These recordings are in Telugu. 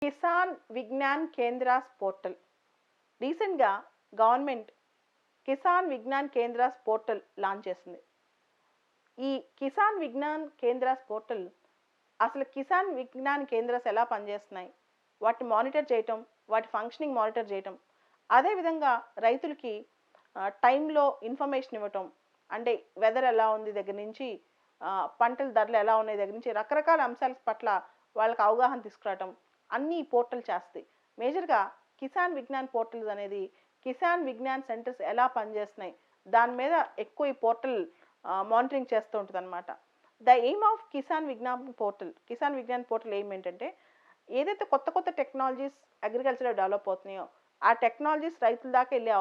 కిసాన్ విజ్ఞాన్ కేంద్రాస్ పోర్టల్. రీసెంట్గా government Kisan Vignan కేంద్రాస్ portal launch చేసింది. ఈ కిసాన్ విజ్ఞాన్ కేంద్రాస్ పోర్టల్ అసలు కిసాన్ విజ్ఞాన్ కేంద్రాస్ ఎలా పనిచేస్తున్నాయి, వాటిని మానిటర్ చేయటం, వాటి ఫంక్షనింగ్ మానిటర్ చేయటం, అదేవిధంగా రైతులకి టైంలో ఇన్ఫర్మేషన్ ఇవ్వటం, అంటే వెదర్ ఎలా ఉంది దగ్గర నుంచి పంటల ధరలు ఎలా ఉన్నాయి దగ్గర నుంచి రకరకాల అంశాల పట్ల వాళ్ళకి అవగాహన తీసుకురావటం అన్నీ ఈ పోర్టల్ చేస్తాయి. మేజర్గా కిసాన్ విజ్ఞాన్ పోర్టల్స్ అనేది కిసాన్ విజ్ఞాన్ సెంటర్స్ ఎలా పనిచేస్తున్నాయి దాని మీద ఎక్కువ ఈ పోర్టల్ మానిటరింగ్ చేస్తూ ఉంటుంది అనమాట. The aim of Kisan Vigyan portal aim ఏంటంటే, ఏదైతే కొత్త కొత్త టెక్నాలజీస్ అగ్రికల్చర్లో డెవలప్ అవుతున్నాయో ఆ టెక్నాలజీస్ రైతుల దాకా వెళ్ళే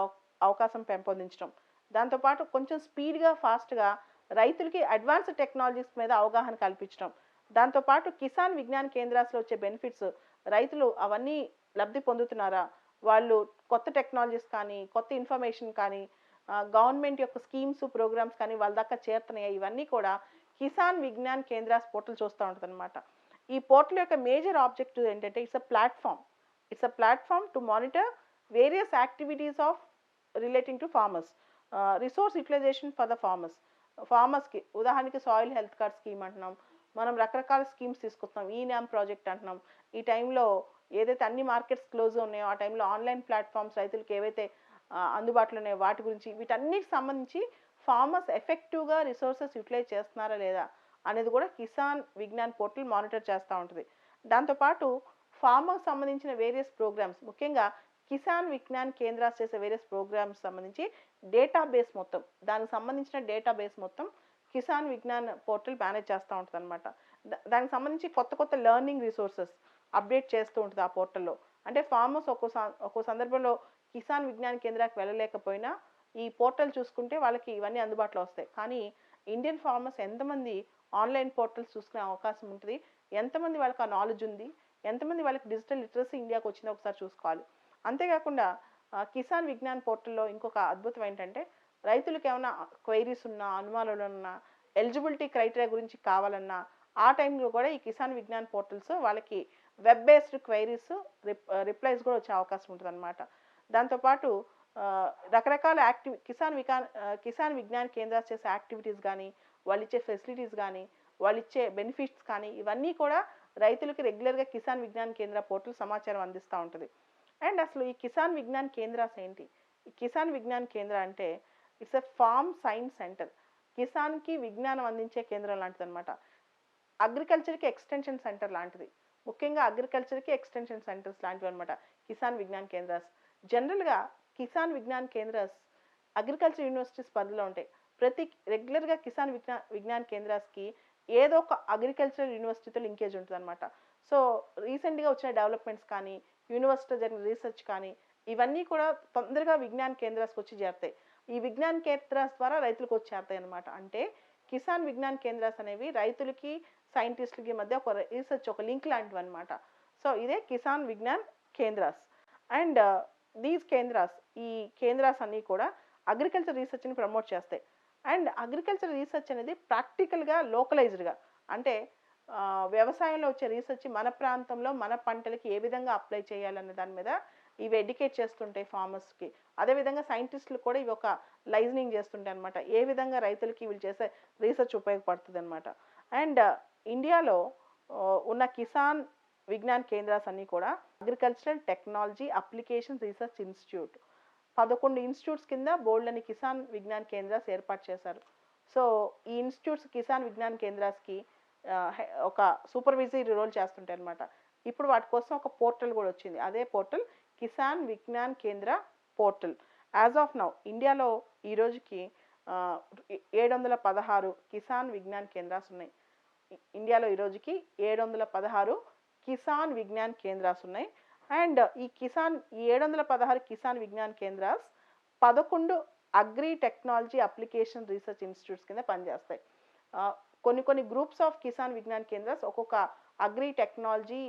అవకాశం పెంపొందించడం, దాంతోపాటు కొంచెం స్పీడ్గా ఫాస్ట్గా రైతులకి అడ్వాన్స్డ్ టెక్నాలజీస్ మీద అవగాహన కల్పించడం, దాంతోపాటు కిసాన్ విజ్ఞాన్ కేంద్రాస్లో వచ్చే బెనిఫిట్స్ రైతులు అవన్నీ లబ్ధి పొందుతున్నారా, వాళ్ళు కొత్త టెక్నాలజీస్ కానీ కొత్త ఇన్ఫర్మేషన్ కానీ గవర్నమెంట్ యొక్క స్కీమ్స్ ప్రోగ్రామ్స్ కానీ వాళ్ళ దాకా చేరుతున్నాయి, ఇవన్నీ కూడా కిసాన్ విజ్ఞాన్ కేంద్రాస్ పోర్టల్ చూస్తూ ఉంటుంది అనమాట. ఈ పోర్టల్ యొక్క మేజర్ ఆబ్జెక్టివ్ ఏంటంటే it's a platform to monitor various activities of relating to farmers, resource utilization for the ఫార్మర్స్కి. ఉదాహరణకి సాయిల్ హెల్త్ కార్డ్ స్కీమ్ అంటున్నాం, మనం రకరకాల స్కీమ్స్ తీసుకొస్తున్నాం, ఈ న్యామ్ ప్రాజెక్ట్ అంటున్నాం. ఈ టైంలో ఏదైతే అన్ని మార్కెట్స్ క్లోజ్ ఉన్నాయో ఆ టైంలో ఆన్లైన్ ప్లాట్ఫామ్స్ రైతులకు ఏవైతే అందుబాటులో ఉన్నాయో వాటి గురించి, వీటన్నిటికి సంబంధించి ఫార్మర్స్ ఎఫెక్టివ్గా రిసోర్సెస్ యూటిలైజ్ చేస్తున్నారా లేదా అనేది కూడా కిసాన్ విజ్ఞాన్ పోర్టల్ మానిటర్ చేస్తూ ఉంటుంది. దాంతోపాటు ఫార్మర్కి సంబంధించిన వేరియస్ ప్రోగ్రామ్స్, ముఖ్యంగా కిసాన్ విజ్ఞాన్ కేంద్రాస్ చేసే వేరియస్ ప్రోగ్రామ్స్ సంబంధించి డేటాబేస్ మొత్తం, దానికి సంబంధించిన డేటాబేస్ మొత్తం కిసాన్ విజ్ఞాన్ పోర్టల్ మేనేజ్ చేస్తూ ఉంటుంది అనమాట. దానికి సంబంధించి కొత్త కొత్త లెర్నింగ్ రిసోర్సెస్ అప్డేట్ చేస్తూ ఉంటుంది ఆ పోర్టల్లో. అంటే ఫార్మర్స్ ఒక్కో సందర్భంలో కిసాన్ విజ్ఞాన్ కేంద్రానికి వెళ్ళలేకపోయినా ఈ పోర్టల్ చూసుకుంటే వాళ్ళకి ఇవన్నీ అందుబాటులో వస్తాయి. కానీ ఇండియన్ ఫార్మర్స్ ఎంతమంది ఆన్లైన్ పోర్టల్స్ చూసుకునే అవకాశం ఉంటుంది, ఎంతమంది వాళ్ళకి ఆ నాలెడ్జ్ ఉంది, ఎంతమంది వాళ్ళకి డిజిటల్ లిటరసీ ఇండియాకి వచ్చిందో ఒకసారి చూసుకోవాలి. అంతేకాకుండా కిసాన్ విజ్ఞాన్ పోర్టల్లో ఇంకొక అద్భుతం ఏంటంటే, రైతులకు ఏమైనా క్వైరీస్ ఉన్నా, అనుమానాలు ఉన్నా, ఎలిజిబిలిటీ క్రైటీరియా గురించి కావాలన్నా ఆ టైంలో కూడా ఈ కిసాన్ విజ్ఞాన్ పోర్టల్స్ వాళ్ళకి వెబ్ బేస్డ్ క్వైరీస్ రిప్లైస్ కూడా వచ్చే అవకాశం ఉంటుంది అనమాట. దాంతోపాటు రకరకాల కిసాన్ విజ్ఞాన్ కేంద్రాలు చేసే యాక్టివిటీస్ కానీ, వాళ్ళు ఇచ్చే ఫెసిలిటీస్ కానీ, వాళ్ళు ఇచ్చే బెనిఫిట్స్ కానీ, ఇవన్నీ కూడా రైతులకి రెగ్యులర్గా కిసాన్ విజ్ఞాన్ కేంద్ర పోర్టల్ సమాచారం అందిస్తూ ఉంటుంది. అండ్ అసలు ఈ కిసాన్ విజ్ఞాన్ కేంద్రాస్ ఏంటి? ఈ కిసాన్ విజ్ఞాన్ కేంద్ర అంటే it's a farm science centre. కిసాన్కి విజ్ఞానం అందించే కేంద్రం లాంటిది అనమాట. అగ్రికల్చర్కి ఎక్స్టెన్షన్ సెంటర్ లాంటిది. ముఖ్యంగా అగ్రికల్చర్కి ఎక్స్టెన్షన్ సెంటర్స్ లాంటివి అనమాట కిసాన్ విజ్ఞాన్ కేంద్రాస్. జనరల్గా కిసాన్ విజ్ఞాన్ కేంద్రాస్ అగ్రికల్చర్ యూనివర్సిటీస్ పరిధిలో ఉంటాయి. రెగ్యులర్గా కిసాన్ విజ్ఞాన్ కేంద్రాస్కి ఏదో ఒక అగ్రికల్చర్ యూనివర్సిటీతో లింకేజ్ ఉంటుంది అనమాట. సో రీసెంట్గా వచ్చిన డెవలప్మెంట్స్ కానీ, యూనివర్సిటీలో జరిగిన రీసెర్చ్ కానీ, ఇవన్నీ కూడా తొందరగా విజ్ఞాన్ కేంద్రాస్కి వచ్చి చేరుతాయి. ఈ విజ్ఞాన్ కేంద్రాస్ ద్వారా రైతులకు వచ్చి చేరుతాయి అనమాట. అంటే కిసాన్ విజ్ఞాన్ కేంద్రాస్ అనేవి రైతులకి సైంటిస్టులకి మధ్య ఒక రీసెర్చ్, ఒక లింక్ లాంటివి అనమాట. సో ఇదే కిసాన్ విజ్ఞాన్ కేంద్రాస్. అండ్ ఈ కేంద్రాస్ అన్నీ కూడా అగ్రికల్చర్ రీసెర్చ్ని ప్రమోట్ చేస్తాయి. అండ్ అగ్రికల్చర్ రీసెర్చ్ అనేది ప్రాక్టికల్గా లోకలైజ్డ్గా, అంటే వ్యవసాయంలో వచ్చే రీసెర్చ్ మన ప్రాంతంలో మన పంటలకి ఏ విధంగా అప్లై చేయాలనే దాని మీద ఇవి ఎడ్యుకేట్ చేస్తుంటాయి ఫార్మర్స్కి. అదేవిధంగా సైంటిస్టులు కూడా ఇవి ఒక లైజనింగ్ చేస్తుంటాయి అనమాట, ఏ విధంగా రైతులకి వీళ్ళు చేసే రీసెర్చ్ ఉపయోగపడుతుంది అనమాట. అండ్ ఇండియాలో ఉన్న కిసాన్ విజ్ఞాన్ కేంద్రాస్ అన్నీ కూడా agricultural technology application research institute 11 institutes కింద బోల్డ్ని కిసాన్ విజ్ఞాన్ కేంద్రాస్ ఏర్పాటు చేశారు. సో ఈ ఇన్స్టిట్యూట్స్ కిసాన్ విజ్ఞాన్ కేంద్రాస్కి ఒక సూపర్విజరీ రోల్ చేస్తుంటాయి అనమాట. ఇప్పుడు వాటి కోసం ఒక పోర్టల్ కూడా వచ్చింది, అదే పోర్టల్ కిసాన్ విజ్ఞాన్ కేంద్ర పోర్టల్. యాజ్ ఆఫ్ నౌ ఇండియాలో ఈ రోజుకి 716 కిసాన్ విజ్ఞాన్ కేంద్రాస్ ఉన్నాయి. ఇండియాలో ఈ రోజుకి 716 కిసాన్ విజ్ఞాన్ కేంద్రాస్ ఉన్నాయి. అండ్ ఈ 716 Kisan Vignan కేంద్రాస్ 11 agri technology application research institutes కింద పనిచేస్తాయి. కొన్ని గ్రూప్స్ ఆఫ్ కిసాన్ విజ్ఞాన్ కేంద్రాస్ ఒక్కొక్క agri technology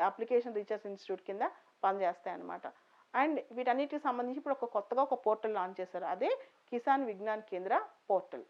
application research institute కింద పనిచేస్తాయి అన్నమాట. అండ్ వీటన్నిటికి సంబంధించి ఇప్పుడు కొత్తగా ఒక పోర్టల్ లాంచ్ చేశారు, అదే కిసాన్ విజ్ఞాన్ కేంద్ర పోర్టల్.